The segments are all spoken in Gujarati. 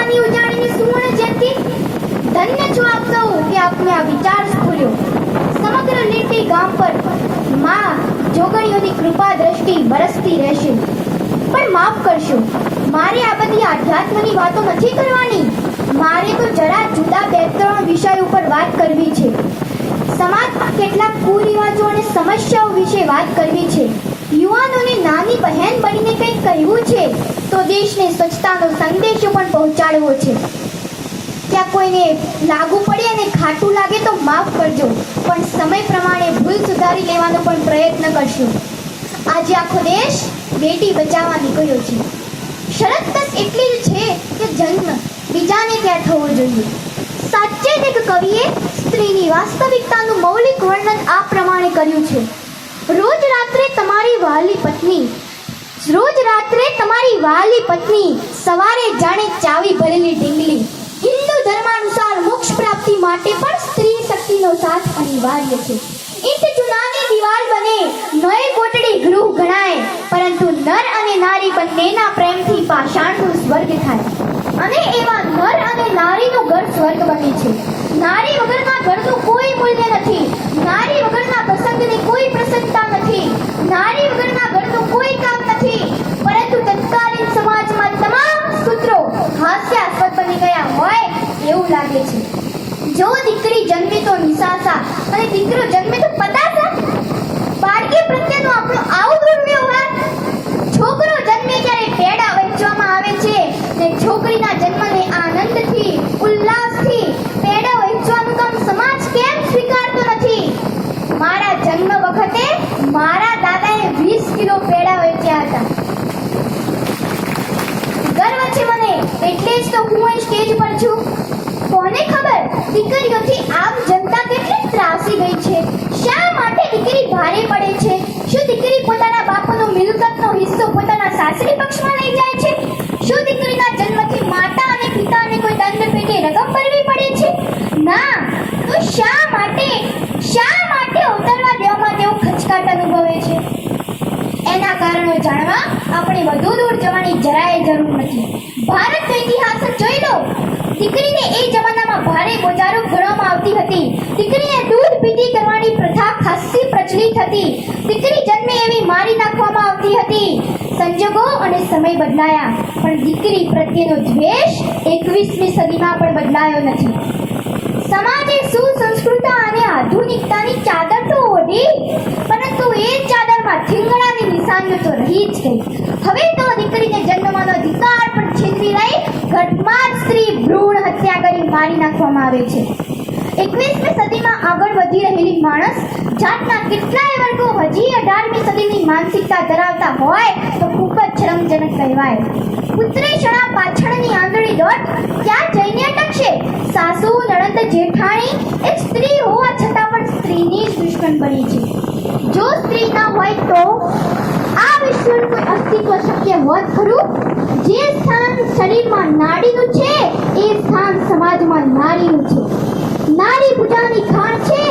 સ્વતંત્રતાની ઉજાણીની સુવર્ણ જયંતિ. ધન્ય છો આપ સૌ કે આપને આ વિચાર સ્ફુર્યો. સમગ્ર લીટી ગામ પર માં જોગણીઓની કૃપા દ્રષ્ટિ બરસતી રહેશે. પણ માફ કરશો, મારે આ બધી આધ્યાત્મની વાતો નથી કરવાની. મારે તો જરા જુદા બે ત્રણ વિષય ઉપર વાત કરવી છે. સમાજમાં કેટલાક કુરિવાજો અને સમસ્યાઓ વિશે વાત કરવી છે. યુવાનોને નાની બહેન બનીને કંઈક કહેવું છે તો દેશને સ્વચ્છતાનો સંદેશો પણ પહોંચાડવો છે. ત્યાં કોઈને લાગુ પડે અને ખાટું લાગે તો માફ કરજો, પણ સમય પ્રમાણે ભૂલ સુધારી લેવાનો પણ પ્રયત્ન કરશો. આજે આખો દેશ બેટી બચાવવા નીકળ્યો છે. શરત બસ એટલી જ છે કે જન્મ બીજાને ત્યાં થવો જોઈએ. સાચે જ એક કવિએ સ્ત્રીની વાસ્તવિકતાનું મૌલિક વર્ણન આ પ્રમાણે કર્યું છે. રોજ રાત્રે તમારી વહાલી પત્ની સવારે જાણે ચાવી ભરેલી ઢીંગલી. હિન્દુ ધર્માનુસાર મોક્ષ પ્રાપ્તિ માટે પણ સ્ત્રી શક્તિનો સાથ અનિવાર્ય છે. ઈંટ ચૂનાની દિવાલ બને, નોય કોટડી ગૃહ ગણાય, પરંતુ નર અને નારી બંનેના પ્રેમથી પાષાણનું સ્વર્ગ થાય. અને એવા નર અને નારીનું ઘર સ્વર્ગ બને છે. નારી વગરના ઘરનું કોઈ મૂલ્ય નથી. નારી વગરના પ્રસંગની કોઈ પ્રસન્નતા નથી. નારી વગરના ઘરનું કોઈ કામ નથી. પરંતુ તત્કાલીન સમાજમાં તમામ સૂત્રો હાસ્યાસ્પદ બની ગયા હોય એવું લાગે છે. જો દીકરી જન્મે તો નિશાસા અને દીકરો જન્મે તો પતાસા. બાળકી પ્રત્યેનો આપણો આવો દુર્વ્યવહાર. છોકરો જન્મે ત્યારે પેડા વહેંચવામાં આવે છે ને છોકરીના જન્મને આનંદથી ઉલ્લાસથી પેડા વહેંચવાનું કામ સમાજ કેમ સ્વીકારતો નથી? મારા જન્મ વખતે મારા દાદાએ 20 કિલો પેડા વહેંચ્યા હતા. ગર્વ છે મને, એટલે જ તો હું અહીં સ્ટેજ પર છું. કોને ખબર દીકરીઓથી આમ જનતા કેટલી ત્રાસી ગઈ છે? શા માટે દીકરી ભારે પડે છે? શું દીકરી પોતાના બાપનો મિલકતનો હિસ્સો પોતાના સાસરી પક્ષમાં લઈ જાય છે? શું દીકરીના જન્મથી માતા અને પિતાને કોઈ દંડ પેટે રકમ ભરવી પડે છે? ના. તો શા માટે અવતરવા દેવામાં તેઓ ખચકાટ અનુભવે છે? એના કારણો જાણવા આપણે વધુ દૂર જવાની જરાય જરૂર નથી. ભારતનો ઇતિહાસ જોઈ લો. દીકરીને એ જમાનામાં ભારે બોજારો ગણવામાં આવતી હતી. દીકરીને દૂધ પીતી કરવાની પ્રથા ખાસ્સી પ્રચલિત હતી. દીકરી જન્મે એવી મારી નાખવામાં આવતી હતી. સંજોગો અને સમય બદલાયા, પણ દીકરી પ્રત્યેનો દ્વેષ 21મી સદીમાં પણ બદલાયો નથી. સમાજે સુસંસ્કૃતતા અને આધુનિકતાની ચાદર તો ઓઢી, પરંતુ એ ચાદરમાં થીંગડાની નિશાનીઓ તો રહી જ ગઈ. હવે તો દીકરીને જન્મવાનો અધિકાર પણ છેતરી લઈ ઘટમાં જ સ્ત્રી ભ્રૂણ હત્યા કરી મારી નાખવામાં આવે છે. 21મી સદીમાં આગળ વધી રહેલી માણસ જાતના કેટલાય વર્ગો હજી 18મી સદીની માનસિકતા ધરાવતા હોય તો ખૂબ જ શરમજનક કહેવાય. પુત્રેષણા પાછળની આંધળી દોટ ક્યાં જઈને અટકશે? સાસુ, નણંદ, જેઠાણી એક સ્ત્રી હોવા છતાં પણ સ્ત્રીની જ દુશ્મન બની છે. જો સ્ત્રી ના હોય તો આ વિશ્વનું કોઈ અસ્તિત્વ શક્ય હોત ખરું? જે સ્થાન શરીરમાં નાડીનું છે એ સ્થાન સમાજમાં નારીનું છે. નારી પૂજાની ખાણ છે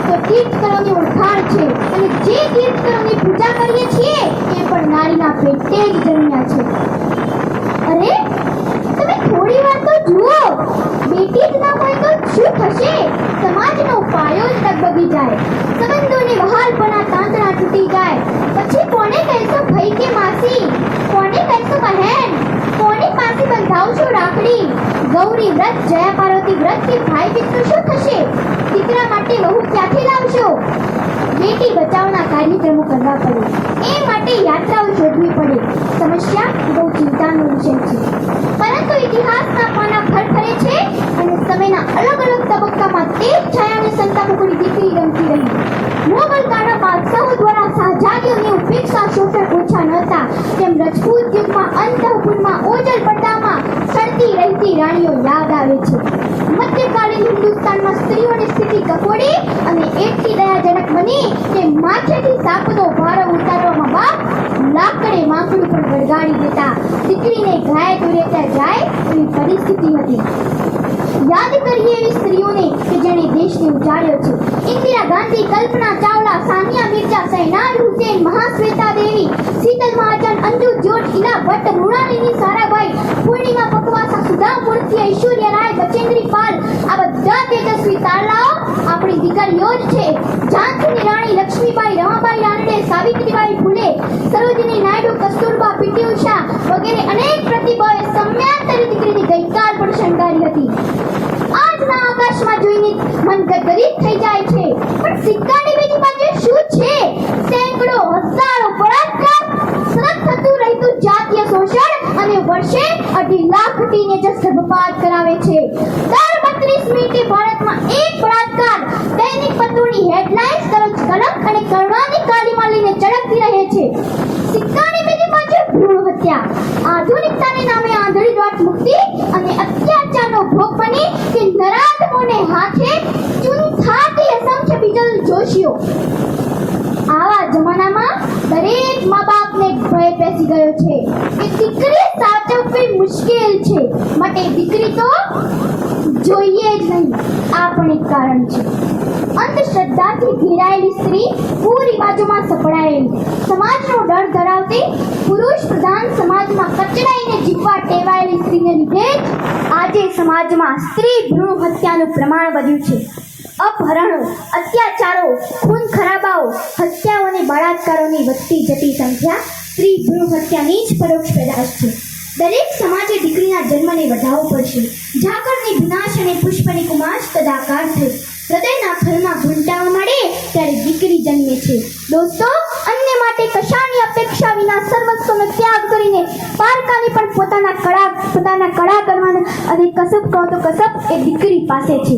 તો તીર્થકરોની ઓળખાણ છે, અને જે તીર્થકરોની પૂજા કરીએ છીએ એ પણ નારીના પેટે જ જન્મ્યા છે. અરે તમે થોડી વાર તો જુઓ. બેટી જ ના હોય તો શું થશે? સમાજનો પાયો જ ડગબગી જાય. સંબંધોની વહાલપણા તાંતણા તૂટી જાય. પછી કોને કહેશો ભાઈ કે માસી? કોને કહેશો બહેન? કોની પાસે બંધાવશો રાખડી? ગૌરી વ્રત, જયા પાર્વતી વ્રત કે ભાઈ બીજનું શું થશે? દીકરા માટે વહુ ક્યાંથી લાવશો? બેટી બચાવના કાર્યક્રમો કરવા પડે, એ માટે યાત્રાઓ શોધવી પડે. સમસ્યા બહુ ચિંતાનો વિષય છે, પરંતુ ઇતિહાસના પાના ફરફરે છે અને સમયના અલગ અલગ તબક્કામાં તે જ છાયાને સંતા મુકડી દીકરી રમતી રહી. મોગલ કાળના બાદશાહો દ્વારા શાહજહાનીઓની ઉપેક્ષા શોષણ ઓછા નહોતા, તેમ રજપૂત યુગમાં અંતઃપુરમાં ઓજલ પડદામાં સડતી રહેતી રાણીઓ યાદ આવે છે. મધ્યકાલીન હિન્દુસ્તાનમાં સ્ત્રીઓની સ્થિતિ કફોડી અને એટલી દયાજનક બની કે માથેથી સાપનો ભારો ઉતારવામાં બાપ લાકડે માંકડું પણ વળગાડી દેતા. દીકરીને ગાય દોરેતા જાય એવી પરિસ્થિતિ હતી. યાદ કરીએ એવી સ્ત્રીઓને કે જેણે દેશને ઉજાડ્યો છે. ઇન્દિરા ગાંધી, કલ્પના ચાવલા, સાનિયા મિર્ઝા, શહેનાઝ હુસેન, મહાશ્વેતા દેવી, શીતલ મહાજન, અંજુ જોટ, ઈલા ભટ્ટ, મૃણાલિની સારાભાઈ, પૂર્ણિમા પકવાસા, ચક્રવર્તી, ઐશ્વર્યા રાય, બચેન્દ્રી પાલ આ બધા તેજસ્વી તારલાઓ આપણી દીકરીઓ જ છે. ઝાંસીની રાણી લક્ષ્મીબાઈ, રમાબાઈ રાનડે, સાવિત્રીબાઈ ફૂલે, સરોજિની નાયડુ, કસ્તુરબા, પીટી ઉષા વગેરે અનેક પ્રતિભાઓએ સમયાંતરે દીકરીની ગઈકાલ પણ શણગારી હતી. આજના આકાશમાં જોઈને મન ગદગદિત થઈ જાય છે. પણ સિક્કાની બીજી બાજુ શું છે? સેંકડો, હજારો બળાત્કાર, સતત થતું રહેતું જાતીય શોષણ અને વર્ષે 2.5 લાખ ટીનેજર્સ ગર્ભપાત કરાવે છે. દર 32 મિનિટે ભારતમાં એક બળાત્કાર દૈનિક પત્રોની હેડલાઇન્સ દરરોજ કલંક અને કરુણાની કાલીમાં લઈને ચળકતી રહે છે. સિક્કાની બીજી બાજુ ભ્રૂણ હત્યા, આધુનિકતાને નામે આંધળી દોટ મુક્તિ અને અત્યાચારનો ભોગ બની કે નરાધમોને હાથે ચૂંથાતી અસંખ્ય બીજલ જોશીઓ. આવા જમાનામાં દરેક મા બાપને ભય બેસી ગયો છે કે દીકરી સાચવવી મુશ્કેલ છે, માટે દીકરી તો જોઈએ જ નહીં. આ પણ એક કારણ છે. અંધશ્રદ્ધાથી ઘેરાયેલી સ્ત્રી કુરિવાજોમાં સપડાયેલી, સમાજનો ડર ધરાવતી, પુરુષ પ્રધાન સમાજમાં કચડાઈને જીવવા ટેવાયેલી સ્ત્રીને લીધે જ આજે સમાજમાં સ્ત્રી ભ્રૂણ હત્યાનું પ્રમાણ વધ્યું છે. અપહરણો, અત્યાચારો, ખૂન ખરાબાઓ, હત્યાઓ અને બળાત્કારોની વધતી જતી સંખ્યા સ્ત્રી ભ્રૂણ હત્યાની જ પરોક્ષ પેદાશ છે. દરેક સમાજે દીકરીના જન્મને વધાવવો પડશે. ઝાકળની વિનાશ અને પુષ્પની કુમાશ તદાકાર થઈ હૃદયના ખલમાં ઘૂંટાવા મળે ત્યારે દીકરી જન્મે છે. દોસ્તો, અન્ય માટે કશાની અપેક્ષા વિના સર્વસ્વનો ત્યાગ કરીને પારકાની પણ પોતાના કળા કરવાના અને કસબ કહો તો કસબ એ દીકરી પાસે છે.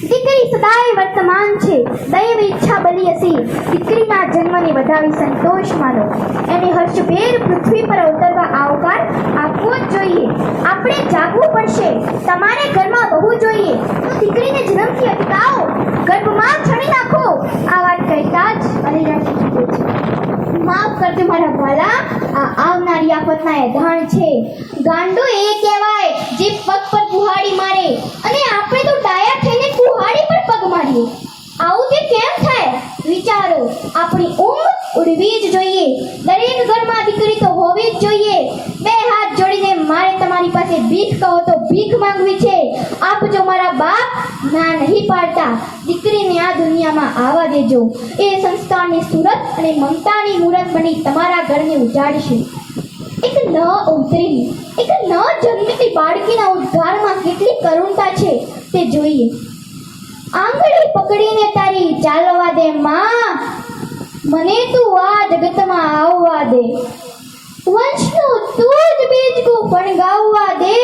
દીકરી સદાય વર્તમાન છે. દૈવ ઈચ્છા બલી હસી દીકરીના જન્મને વધાવી સંતોષ માનો. એને હર્ષભેર પૃથ્વી પર અવતરવા આવકાર આપવો જ જોઈએ. આપણે જાગવું પડશે. તમારે ઘરમાં બહુ જોઈએ તો દીકરીને જન્મથી અટકાવો, ગર્ભમાં છણી નાખો. આ વાત કહેતા જ અલીરાજ કીધું છે. માફ કરજો મારા વાલા, આ આવનારી આફતના એધાણ છે. ગાંડો એ કહેવાય જે પગ પર કુહાડી મારે, અને આપણે તો ડાયા થઈને કુહાડી પર પગ મારીએ. આવું તે કેમ થાય? વિચારો. આપણી ઊંઘ ઉડવી જ જોઈએ. દરેક ઘરમાં દીકરી તો હોવી જ જોઈએ. બે હાથ જોડીને મારે તમારી પાસે ભીખ કહો તો ભીખ માંગવી છે. આપજો મારા બાપ. ના નહીં પાડતા. દીકરીને આ દુનિયામાં આવવા દેજો. એ સંસ્કારની સુરત અને મમતાની મૂરત બની તમારા ઘરને ઉજાડશે. એક ન ઉતરેલી, એક ન જન્મેલી બાળકીના ઉદ્ગારમાં કેટલી કરુણતા છે તે જોઈએ. આંગળી પકડીને તારી ચાલવા દે માં, મને તું આ જગતમાં આવવા દે. વંશનું તું જ બીજકું ફણગાવવા દે,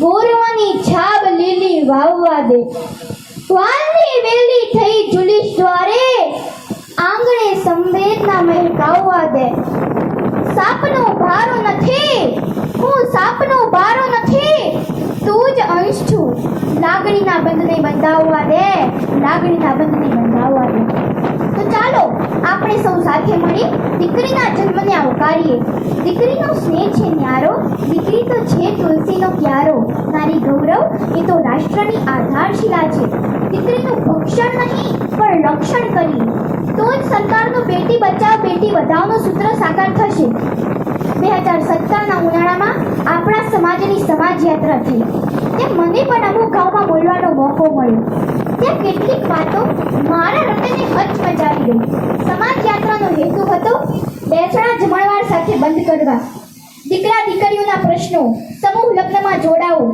ગોરવાની છાબ લીલી વાવવા દે. વાલની વેલી થઈ જુલીશ દ્વારે, આંગણે સંવેદના મહેકાવવા દે. સાપનો ભારો નથી, હું સાપનો ભારો નથી, તું જ અંશ છું. લાગણીના બંધને બંધાવવા દે, લાગણીના બંધને બંધાવવા દે. તો ચાલો આપણે સૌ સાથે મળી દીકરીના જન્મને આવકારીએ. દીકરીનો સ્નેહ છે ન્યારો, દીકરી તો છે તુલસીનો ક્યારો. નારી ગૌરવ એ તો રાષ્ટ્રની આધારશિલા છે. દીકરીનું ભક્ષણ નહીં પણ રક્ષણ કરીએ તો જ સરકારનું બેટી બચાવ બેટી વધાવનું સૂત્ર સાકાર થશે. 2017ના ઉનાળામાં આપણા સમાજની સમાજ યાત્રા થઈ. ત્યાં મને પણ અમુક ગામમાં બોલવાનો મોકો મળ્યો. ત્યાં કેટલીક વાતો મારા હૃદયને હચમચાવી ગઈ. સમાજ યાત્રાનો હેતુ હતો બેસણા જમણવાર સાથે બંધ કરવા, દીકરા દીકરીઓના પ્રશ્નો, સમૂહ લગ્નમાં જોડાવો,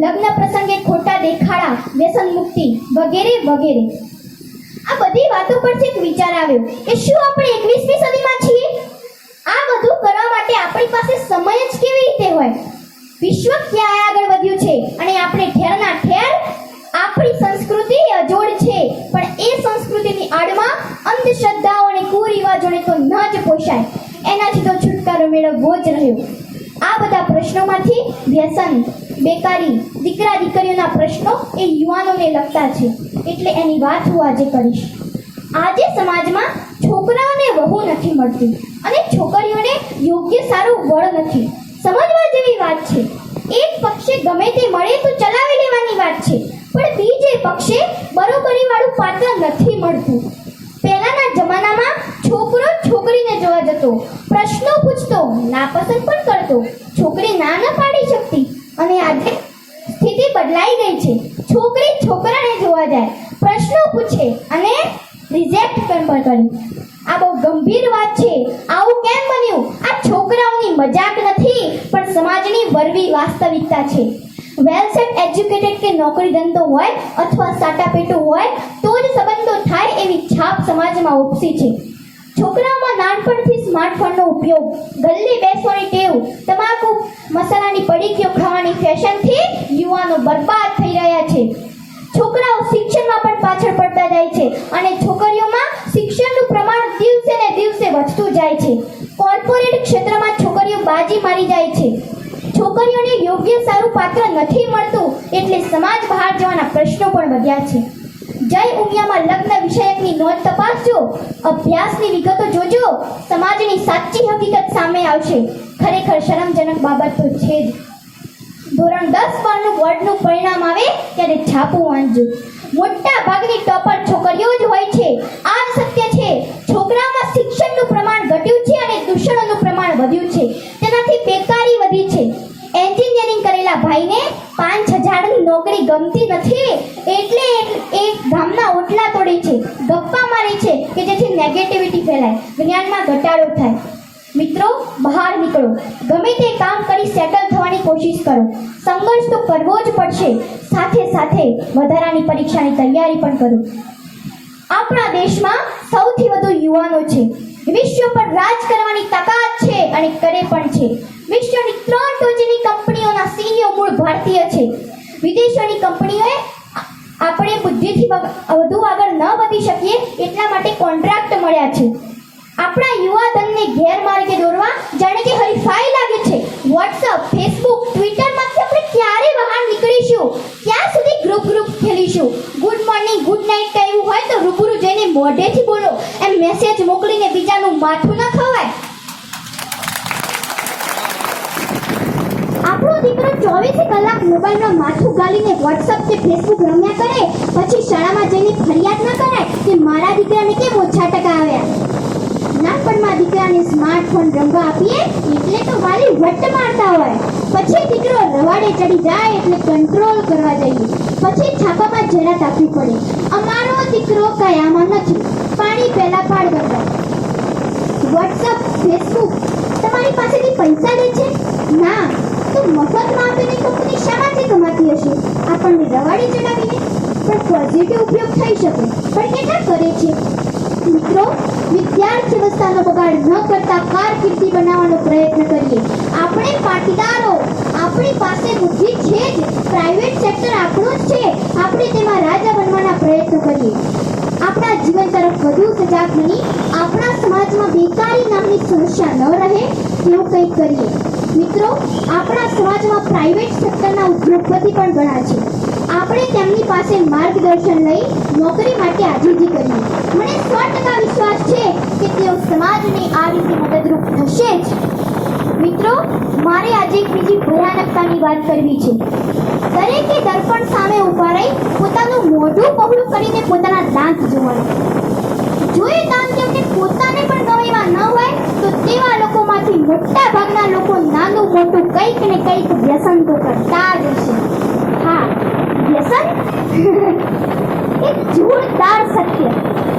લગ્ન પ્રસંગે ખોટા દેખાડા, વ્યસન મુક્તિ વગેરે વગેરે. આ બધી વાતો પરથી એક વિચાર આવ્યો કે શું આપણે 21મી સદીમાં છીએ? આ બધું કરવા માટે આપણી પાસે સમય જ કેવી રીતે હોય? વિશ્વ ક્યાં આગળ વધ્યું છે અને આપણે ઠેરના ઠેર. આપણી સંસ્કૃતિ અજોડ છે, પણ એ સંસ્કૃતિની આડમાં અંધશ્રદ્ધાઓ અને કુરિવાજોને તો ન જ પોષાય. એનાથી તો છુટકારો મેળવવો જ રહ્યો. આ બધા પ્રશ્નોમાંથી વ્યસન, બેકારી, દીકરા દીકરીઓના પ્રશ્નો એ યુવાનોને લગતા છે, એટલે એની વાત હું આજે કરીશ. આજે સમાજમાં છોકરાઓને વહુ નથી મળતી અને છોકરીઓને યોગ્ય સારું વળ નથી. સમજવા જેવી વાત છે. એક પક્ષે ગમે તે મળે તો ચલાવી લેવાની વાત છે, પણ બીજે પક્ષે બરોબરી વાળું પાત્ર નથી મળતું. પહેલાના જમાનામાં છોકરો છોકરીને જોવા જતો, પ્રશ્નો પૂછતો, નાપસંદ પણ કરતો, છોકરી ના ન પાડી શકતી. અને આજે બદલાઈ ગઈ છે. છોકરી છોકરાને જોવા જાય, પ્રશ્નો પૂછે અને રિજેક્ટ પણ કરે. આ બહુ ગંભીર વાત છે. આવું કેમ બન્યું? આ છોકરાઓની મજાક નથી, પણ સમાજની વરવી વાસ્તવિકતા છે. વેલ સેટ એજ્યુકેટેડ કે નોકરી ધંધો હોય અથવા સાટા પેટું હોય તો જ સંબંધો થાય એવી છાપ સમાજમાં ઉપસી છે. છોકરાઓમાં નાનપણથી સ્માર્ટફોનનો ઉપયોગ, ગલ્લી બેસવાની ટેવ, તમાકુ મસાલાની પડીકીઓ ખાવાની ફેશનથી યુવાનો બરબાદ થઈ રહ્યા છે. છોકરાઓ શિક્ષણમાં પણ પાછળ પડતા જાય છે અને છોકરીઓમાં શિક્ષણનું પ્રમાણ દિવસે ને દિવસે વધતું જાય છે. કોર્પોરેટ ક્ષેત્રમાં છોકરીઓ બાજી મારી જાય છે. છોકરીઓને યોગ્ય સારું પાત્ર નથી મળતું એટલે સમાજ બહાર જવાના પ્રશ્નો પણ વધ્યા છે. જય ઉમિયામાં લગ્ન વિષયકની નોંધ તપાસજો, અભ્યાસની વિગતો જોજો, સમાજની સાચી હકીકત સામે આવશે. ખરેખર શરમજનક બાબત તો છે જ. ધોરણ 10-12 બોર્ડનું પરિણામ આવે ત્યારે છાપું વાંચજો. મોટા ભાગની ટોપર છોકરીઓ જ હોય છે. આ જ સત્ય છે. છોકરાઓમાં શિક્ષણનું પ્રમાણ ઘટ્યું છે અને દૂષણોનું પ્રમાણ વધ્યું છે. તેનાથી બેકારી વધી છે. એન્જિનિયરિંગ કરેલા ભાઈને 5000ની નોકરી ગમતી નથી એટલે એ ગામના ઓટલા તોડે છે, ગપ્પા મારે છે કે જેથી નેગેટિવિટી ફેલાય, જ્ઞાનમાં ઘટાડો થાય. મિત્રો, બહાર નીકળો, ગમે તે કામ કરી સેટલ થવાની કોશિશ કરો. સંઘર્ષ તો કરવો જ પડશે. સાથે સાથે વધારાની પરીક્ષાની તૈયારી પણ કરો. આપણા દેશમાં સૌથી વધુ યુવાનો છે. વિશ્વ પર રાજ કરવાની તાકાત છે અને કરે પણ છે. વિશ્વની 3 ટોચની કંપનીઓના CEO મૂળ ભારતીય છે. વિદેશોની કંપનીઓએ આપણે બુદ્ધિથી વધુ આગળ ન વધી શકીએ એટલા માટે કોન્ટ્રાક્ટ મળ્યા છે. આપણા યુવા ધનને ગેરમાર્ગે દોરવા જાણે કે હરીફાઈ લાગે છે. વોટ્સઅપ, ફેસબુક, ટ્વિટરમાંથી આપણે ક્યારે બહાર નીકળીશું? ક્યાં સુધી ગ્રુપ ખેલીશું? ગુડ મોર્નિંગ, ગુડ નાઇટ કહેવું હોય તો રૂબરૂ જઈને મોઢેથી બોલો. એમ મેસેજ મોકલીને બીજાનું માથું ન ખવાય. આપણો દીકરો 24 કલાક મોબાઈલમાં માથું ગાલીને વોટ્સઅપ કે ફેસબુક રમ્યા કરે, પછી શાળામાં જઈને ફરિયાદ ન કરાય કે મારા દીકરાને કેમ ઓછા ટકા આવ્યા. નાનપણમાં દીકરાને સ્માર્ટફોન રમવા આપીએ એટલે તો વાલી વટ મારતા હોય. પછી દીકરો રવાડે ચડી જાય એટલે કંટ્રોલ કરવા જઈએ. પછી છાપામાં જાહેરાત આપવી પડે, અમારો દીકરો કયામાં નથી, પાણી પહેલા પાડ બદલાય. વોટ્સઅપ, ફેસબુક તમારી પાસેથી પૈસા લે છે? ના, તો મફતમાં આપેલી કંપની શામાંથી કમાતી હશે? આપણને રવાડે ચડાવીને. પણ પોઝિટિવ ઉપયોગ થઈ શકે, પણ કેટલા કરે છે? મિત્રો, વિદ્યાર્થી અવસ્થાનો બગાડ ન કરતા કારકિર્દી બનાવવાનો પ્રયત્ન કરીએ. આપણે પાટીદારો, આપણી પાસે બુદ્ધિ છે જ, પ્રાઇવેટ સેક્ટર આપણું જ છે. આપણે તેમાં રાજા બનવાના પ્રયત્ન કરીએ. આપણા જીવન તરફ વધુ સજાગ બની આપણા સમાજમાં બેકારી નામની સમસ્યા ન રહે તેવું કંઈક કરીએ. મિત્રો, આપણા સમાજમાં પ્રાઇવેટ સેક્ટરના ઉદ્યોગપતિ પણ ઘણા છે. આપણે તેમની પાસે માર્ગદર્શન લઈ નોકરી માટે આજીજી કરીએ. મને 100% વિશ્વાસ છે કે તેઓ સમાજને આ રીતે મદદરૂપ થશે જ. મિત્રો, મારે આજે એક બીજી ભયાનકતાની વાત કરવી છે. દરેકે દર્પણ સામે ઊભા રહી પોતાનું મોઢું પહોળું કરીને પોતાના દાંત જોવાના. જો એ દાંત તેમને પોતાને પણ ગમે ન હોય તો તેવા લોકોમાંથી મોટા ભાગના લોકો નાનું મોટું કંઈક ને કંઈક વ્યસન તો કરતા જ હશે. હા, વ્યસન એક જોરદાર સત્ય.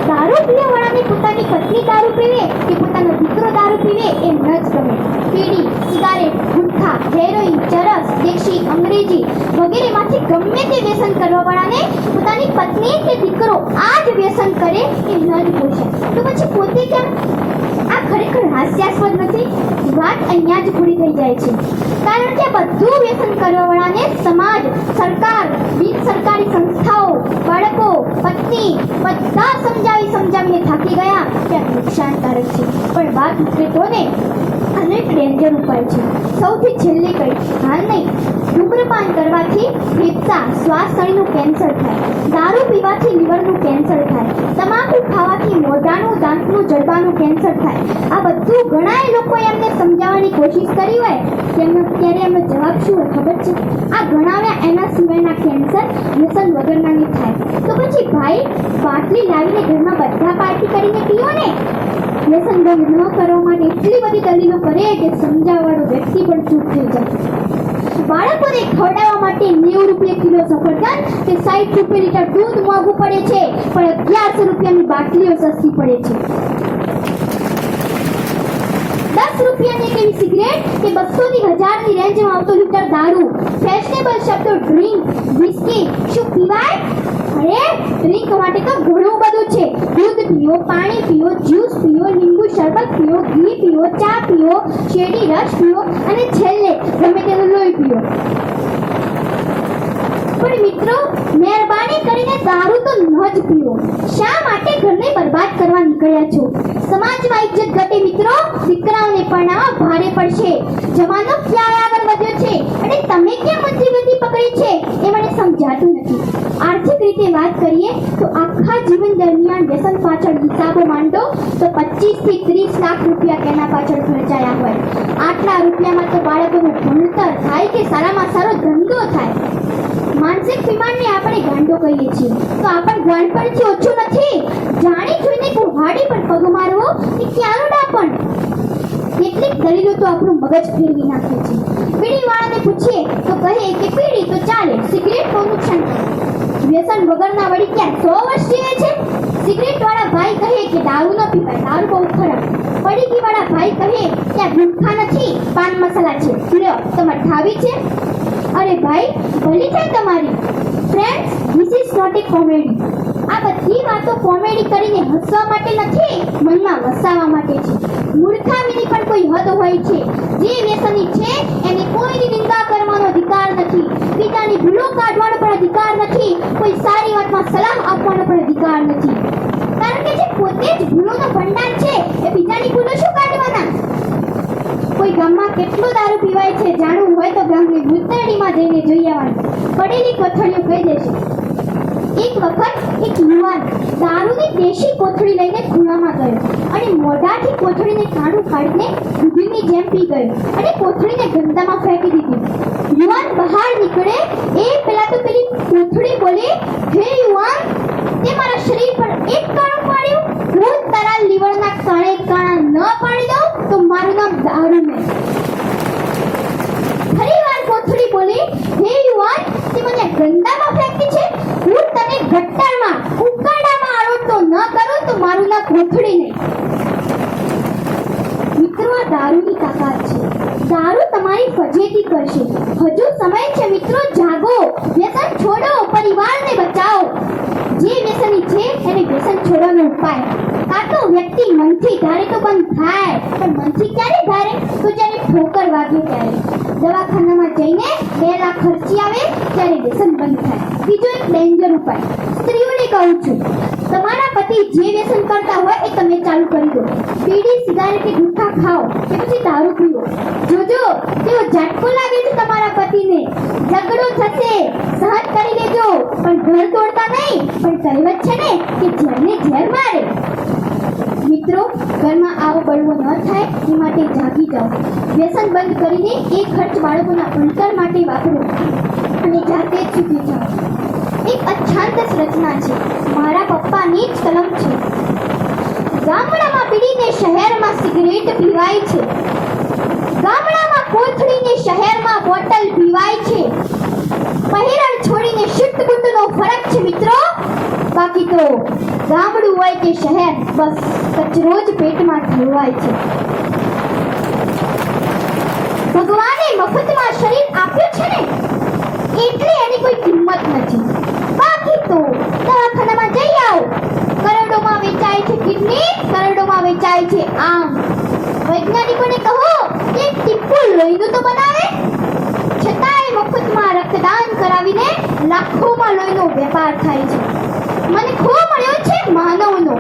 દારૂ પીવાવાળાને પોતાની પત્ની દારૂ પીવે કે પોતાનો દીકરો દારૂ પીવે એ ન જ ગમે. બીડી, સિગારેટ, ગુટખા, હેરોઈન, ચરસ, દેશી, અંગ્રેજી વગેરેમાંથી ગમે તે વ્યસન કરવાવાળાને પોતાની પત્ની કે દીકરો આ જ વ્યસન કરે એ ન જ પોષાય. તો પછી પોતે કેમ? આ ખરેખર હાસ્યાસ્પદ નથી. વાત અહીંયા જ પૂરી થઈ જાય છે. કારણ કે બધું વ્યસન કરવાવાળાને સમાજ, સરકાર, બિન સરકારી સંસ્થાઓ, બાળકો, પત્ની બધા સમજાવીને થાકી ગયા કે આ નુકસાનકારક છે. પણ વાત ઉતરે તો ને અનેક ડેન્જર ઉપાય છે. સૌથી છેલ્લે કઈ હાલ નહીં. ધૂમ્રપાન કરવાથી ફેફસા, શ્વાસનળીનું કેન્સર થાય. દારૂ પીવાથી લીવરનું કેન્સર થાય. તમાકુ ખાવાથી મોઢાનું, દાંતનું, જડબાનું કેન્સર થાય. આ બધું ઘણાય લોકોએ એમને સમજાવવાની કોશિશ કરી હોય ત્યારે એમનો જવાબ શું હોય ખબર છે? આ ગણાવ્યા એના સિવાયના કેન્સર વ્યસન વગરના નહીં થાય. તો પછી ભાઈ બાટલી લાવીને ઘરમાં બધા પાર્ટી કરીને પીઓ ને. વ્યસન બંધ ન કરવા માટે એટલી બધી દલીલો કરે કે સમજાવવાળો વ્યક્તિ પણ ચૂપ થઈ જાય. બાળકોને ખવડાવવા માટે 90 રૂપિયા કિલો સફરજન કે 60 રૂપિયા લીટર દૂધ મોંઘું પડે છે, પણ 1100 રૂપિયાની બાટલીઓ સસ્તી પડે છે. 10 રૂપિયાની એક એવી સિગરેટ કે 200 થી 1000 ની રેન્જમાં આવતો લીટર દારૂ, ફેશનેબલ શબ્દો ડ્રિંક, વિસ્કી શું પીવાય? અરે ડ્રિંક માટે તો ઘણું બધું છે. દૂધ પીઓ, પાણી પીઓ, જ્યુસ પીઓ, લીંબુ શરબત પીઓ, ઘી પીઓ, ચા પીઓ, શેરડી રસ પીઓ અને છેલ્લે ગમે તેનું લોહી પીઓ. પણ મિત્રો, મહેરબાની કરીને દારૂ તો ન જ પીઓ. શા માટે ઘરને બરબાદ કરવા નીકળ્યા છો? સમાજમાં ઇજ્જત ઘટે મિત્રો, દીકરાઓને પરણાવવા ભારે પડશે. જમાનો ક્યાં આગળ વધ્યો છે અને તમે કેમ મંત્રી ગતિ પકડી છે એ મને સમજાતું નથી. આર્થિક રીતે વાત કરીએ તો આખા જીવન દરમિયાન વ્યસન પાછળ હિસાબો માંડો તો 25 થી 30 લાખ રૂપિયા તેના પાછળ ખર્ચાયા હોય. આટલા રૂપિયામાં તો બાળકોનું ભણતર થાય કે સારામાં સારો ધંધો થાય. માનસિક બીમારને આપણે ગાંડો કહીએ છીએ તો આપણ ગાંડપણથી ઓછું નથી. જાણી જોઈને કુહાડી પર પગ મારવો એ ક્યાંનું ડાપણ? કેટલીક દલીલો તો આપણું મગજ ફેરવી નાખે છે. બીડીવાળાને પૂછીએ તો કહે કે બીડી તો ચાલે, સિગરેટ બહુ નુકસાન કરે. વ્યસન વગરના વળી ક્યાં 100 વર્ષ જીવે છે? સિગરેટવાળા ભાઈ કહે કે દારૂ ન પીવાય, દારૂ બહુ ખરાબ. પડીકીવાળા ભાઈ કહે કે આ ગુટખા નથી, પાન મસાલા છે, લ્યો તમારે ખાવી છે? અરે ભાઈ, ભલી થાય તમારી. Friends, this is not a comedy. આ બધી વાતો કોમેડી કરીને હસવા માટે નથી, મનમાં વસાવવા માટે છે. મૂર્ખામીની પણ કોઈ હદ હોય છે. જે વ્યસની છે એને કોઈની નિંદા કરવાનો અધિકાર નથી, બીજાની ભૂલો કાઢવાનો પણ અધિકાર નથી, કોઈ સારી વાતમાં સલાહ આપવાનો પણ અધિકાર નથી. કારણ કે જે પોતે જ ભૂલોનો ભંડાર છે એ બીજાની ભૂલો શું કાઢવાના? કોઈ ગામમાં કેટલો દારૂ પીવાય છે જાણવું હોય તો ગામની ભૂતરડીમાં જઈને જોઈ આવવાનું. પડેલી કોથળીઓ કહી દેશે. એક વખત એક યુવાન દારૂની દેશી કોથળી લઈને ખૂણામાં ગયો અને મોઢાથી કોથળીને કાઢું કાઢીને દૂધની જેમ પી ગયો અને કોથળીને ગંદામાં ફેંકી દીધી. યુવાન બહાર નીકળે એ પહેલા તો પેલી કોથળી બોલી, હે યુવાન, તે મારા શરીર પર એક કાણું પાડ્યું, હું તારા લીવરના કાણે કાણા ન પાડી દઉં તો મારું નામ દારૂ નહીં. ફરીવાર કોથળી બોલી, હે યુવાન, તે મને ગંદામાં ફેંકી છે, હું તને ગટ્ટારમાં ઉકાળામાં આરોટતો ન કરું તો મારું નામ કોથળી નહીં. મિત્રો, આ દારૂની તાકાત છે. દારૂ તમારી ફજેતી કરશે. હજુ સમય છે મિત્રો, જાગો, વ્યસન છોડો, પરિવારને બચાવો. જે વ્યસની છે એને વ્યસન છોડવાનો ઉપાય કાં તો વ્યક્તિ મનથી ધારે તો બંધ થાય, પણ મનથી ક્યારે ધારે? તો જ્યારે ઠોકર વાગે ત્યારે. દવાખાનામાં જઈને 2 લાખ ખર્ચી આવે ત્યારે વ્યસન બંધ થાય. બીજો એક ડેન્જર ઉપાય સ્ત્રીઓને કહું છું, તમારા પતિ જે વ્યસન કરતા હોય એ તમે ચાલુ કરી દો. બીડી, સિગારેટ કે ગુટખા ખાઓ કે પછી દારૂ પીઓ. જોજો તેઓ ઝટકો લાગે છે તમારા પતિને. ઝઘડો થશે, સહન કરી લેજો, પણ ઘર તોડતા નહીં. પણ કહેવત છે ને કે ઝેરને ઝેર મારે. મિત્રો, ઘરમાં આવો બળવો ન થાય એ માટે જાગી જાઓ. વ્યસન બંધ કરીને એ ખર્ચ બાળકોના ભણતર માટે વાપરો અને જાતે જ સુધરી જાઓ. એક અછાંત રચના છે, મારા પપ્પાની જ કલમ છે. ગામડામાં બીડીને શહેરમાં સિગરેટ પીવાય છે. ગામડામાં કોથળીને શહેરમાં બોટલ પીવાય છે. પહેરણ છોડીને શુદ્ધ બુદ્ધનો ફરક છે મિત્રો. બાકી તો ગામડું હોય કે શહેર, બસ કચરો જ પેટમાં ઢોળવાય છે. ભગવાને મફતમાં શરીર આપ્યું છે ને એટલે એની કોઈ કિંમત નથી. બાકી તો દવાખાનામાં જઈ આવો, કરોડોમાં વેચાય છે કિડની, કરોડોમાં વેચાય છે આમ. વૈજ્ઞાનિકોને કહો કે ટીપું લોહીનું તો બનાવે, છતાંય મફતમાં રક્તદાન કરાવીને લાખોમાં લોહીનો વેપાર થાય છે. મને ખો મળ્યો છે માનવનો.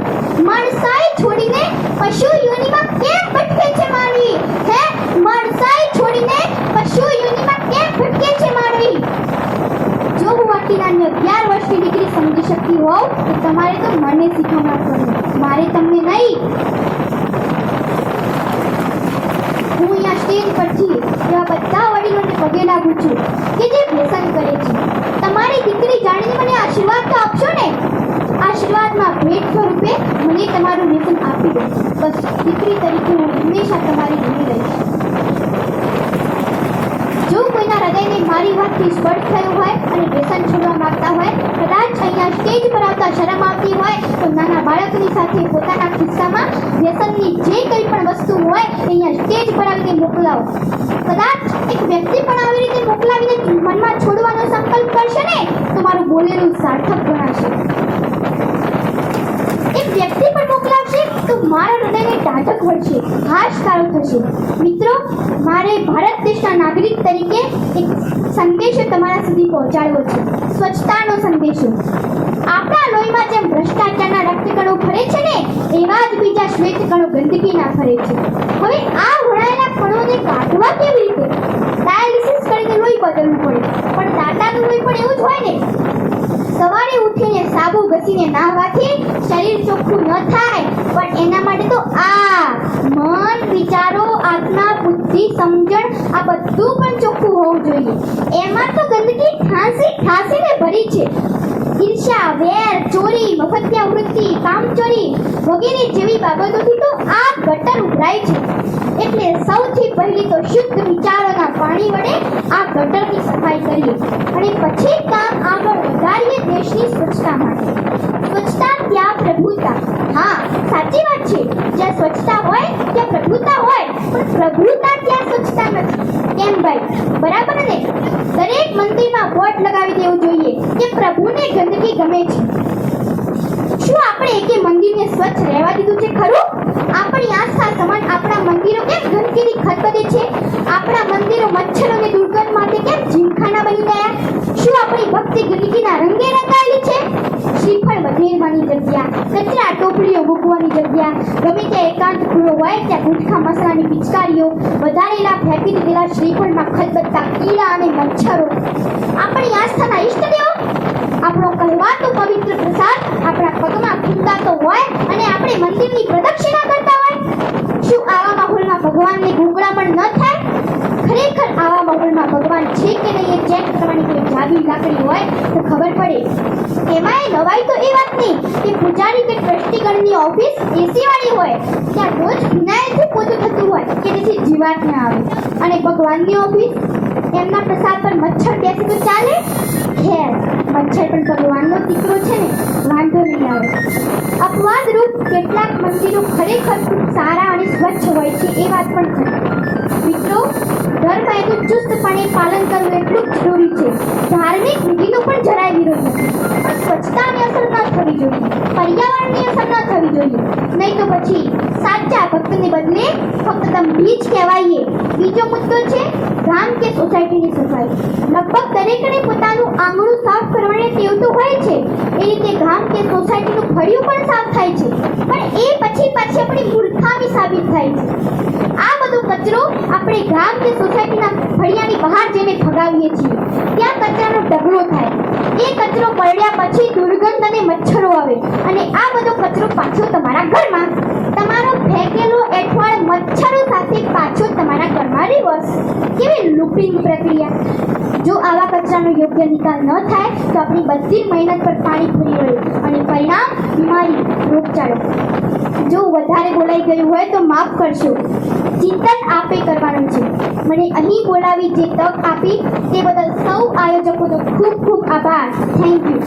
માણસાઈ છોડીને પશુ યોનિમાં કેમ ભટકે છે માનવી? હે, માણસાઈ છોડીને પશુ યોનિમાં કેમ ભટકે છે માનવી? જો હું આટલી નાની 11 વર્ષની દીકરી સમજી શકતી હોઉં તો તમારે તો મને શીખવવા પડે, મારે તમને નહીં. હું અહીંયા સ્ટેજ પરથી એવા બધા વડીલોને પગે લાગું છું કે જે વ્યસન કરે છે. તમારી દીકરી જાણીને મને આશીર્વાદ તો આપશો ને? આશીર્વાદમાં ભેટ સ્વરૂપે મને તમારું વ્યસન આપી દો. બસ દીકરી તરીકે હું હંમેશા તમારી જોડે રહીશ. જો નિષ્ફળ થયું હોય અને વ્યસન છોડવા માંગતા હોય, કદાચ અહીંયા સ્ટેજ પર આવતા શરમ આવતી હોય તો નાના બાળકની સાથે પોતાના ખિસ્સામાં વ્યસનની જે કંઈ પણ વસ્તુ હોય અહીંયા સ્ટેજ પર આવીને મોકલાવો. કદાચ એક વ્યક્તિ પણ આવી રીતે મોકલાવીને મનમાં છોડવાનો સંકલ્પ કરશે ને તો મારું બોલેલું સાર્થક ગણાશે. એક વ્યક્તિ પણ મોકલાવશે તો મારા હૃદયને ટાઢક વળશે, હાશકારો થશે. મિત્રો, મારે ભારત દેશના નાગરિક તરીકે એક સંદેશો તમારા સુધી પહોંચાડવો છે, સ્વચ્છતાનો સંદેશો. આપણા લોહીમાં જેમ ભ્રષ્ટાચારના રક્તકણો ફરે છે ને એવા જ બીજા શ્વેત કણો ગંદકીના ફરે છે. હવે આ વળાયેલા કણોને કાઢવા કેવી રીતે? ડાયાલિસિસ કરીને લોહી બદલવું પડે, પણ દાદાનું લોહી પણ એવું જ હોય ને. સવારે ઉઠીને સાબુ ઘસીને નાહવાથી શરીર ચોખ્ખું ન થાય, પણ એના માટે તો આ મન, વિચારો, આત્મા, બુદ્ધિ, સમજણ આ બધું પણ ચોખ્ખું હોવું જોઈએ. એમાં તો ગંદકી ઠાંસીને ભરી છે. ઈર્ષ્યા, વેર, ચોરી, મફતિયા વૃત્તિ, કામચોરી વગેરે જેવી બાબતોથી તો આ ગટર ઉભરાય છે. એટલે સૌથી પહેલી તો શુદ્ધ વિચારોના પાણી વડે આ ગટરની સફાઈ કરીએ અને પછી કામ આગળ વધારીએ દેશની સ્વચ્છતા માટે. સ્વચ્છતા ત્યાં પ્રભુતા. હા, સાચી વાત છે. જ્યાં સ્વચ્છતા હોય ત્યાં પ્રભુતા હોય, પણ પ્રભુતા ત્યાં સ્વચ્છતા નથી. કેમ ભાઈ, બરાબર ને? દરેક મંદિરમાં બોર્ડ લગાવી દેવું જોઈએ કે પ્રભુને ગંદકી ગમે છે. શું આપણે એકે મંદિરને સ્વચ્છ રહેવા દીધું છે ખરું? આપણી આસ્થા સમાન આપણા મંદિરો કેમ ગંદકીથી ખદબદે છે? આપણા મંદિરો મચ્છર અને દુર્ગંધ માટે કેમ જીમખાના બની ગયા? શું આપણી ભક્તિ ગંદકીના રંગે રંગાયેલી છે? શ્રીફળ વધેરવાની જગ્યા, કચરા ટોપલીઓ મૂકવાની જગ્યા, ગમે ત્યાં એકાંત ખૂણો હોય ત્યાં ગુટખા મસાલાની પિચકારીઓ, વધારેલા ફેંકી દીધેલા શ્રીફળમાં ખદબદતા કીડા અને મચ્છરો. આપણી આસ્થાના ઈષ્ટદેવો, આપણો કહેવાતો પવિત્ર પ્રસાદ આપણા પગમાં ખૂંદાતો હોય અને આપણે મંદિરની પ્રદક્ષિણા કરતા હોય. શું આવા માહોલમાં ભગવાનને ગૂંગળામણ ન થાય? ખરેખર આવા માહોલમાં ભગવાન છે કે નહીં એ ચેક કરવાની કોઈ જાદુઈ લાકડી હોય તો ખબર પડે. એમાંય નવાઈ તો એ વાતની કે પૂજારી કે ટ્રસ્ટીગણની ઓફિસ એસી વાળી હોય, ત્યાં રોજ ફિનાઇલથી પોતું થતું હોય કે જેથી જીવાત ન આવે, અને ભગવાનની ઓફિસ એમના પ્રસાદ પર મચ્છર બેસે તો ચાલે? ખેર, મચ્છર પણ ભગવાનનો દીકરો છે ને, વાંધો નહીં આવે. અપવાદરૂપ કેટલાક મંદિરો ખરેખર ખૂબ સારા અને સ્વચ્છ હોય છે એ વાત પણ ખરી. મિત્રો, ધર્મ એનું ચુસ્તપણે પાલન કરવું એટલું જ જરૂરી છે. ધાર્મિક વિધિનો પણ જરાય વિરોધ નથી, પણ સ્વચ્છતાની અસર ન થવી જોઈએ, પર્યાવરણની અસર ન થવી જોઈએ. નહીં તો પછી સાચા ભક્તને બદલે ફક્ત તંબી જ કહેવાઈએ. બીજો મુદ્દો છે ગામ કે સોસાયટીની સફાઈ. લગભગ દરેકને પોતાનું આંગણું સાફ કરવાની ટેવ તો હોય છે, એ રીતે ગામ કે સોસાયટીનું ફળિયું પણ સાફ થાય છે, પણ એ પછી આપણી મૂર્ખામી સાબિત થાય છે. આ બધો કચરો આપણે ગામ કે સોસાયટીના ફળિયાની બહાર જઈને ભગાવીએ છીએ. ત્યાં કચરાનો ઢગલો થાય. એ કચરો પડ્યા પછી દુર્ગંધ અને મચ્છરો આવે, અને આ બધો કચરો પાછો તમારા ઘરમાં, તમારો ફેંકેલો એઠવાડ મચ્છરો સાથે પાછો તમારા ઘરમાં રિવર્સ. કેવી લૂપિંગ પ્રક્રિયા! જો આવા કચરાનો યોગ્ય નિકાલ ન થાય તો આપણી બધી મહેનત પર પાણી ફરી વળે અને પરિણામ બીમારી, રોગચાળો. જો વધારે બોલાઈ ગયું હોય તો માફ કરશો. ચિંતન આપે કરવાનું છે. મને અહીં બોલાવી જે તક આપી તે બદલ સૌ આયોજકોનો ખૂબ ખૂબ આભાર. Thank you.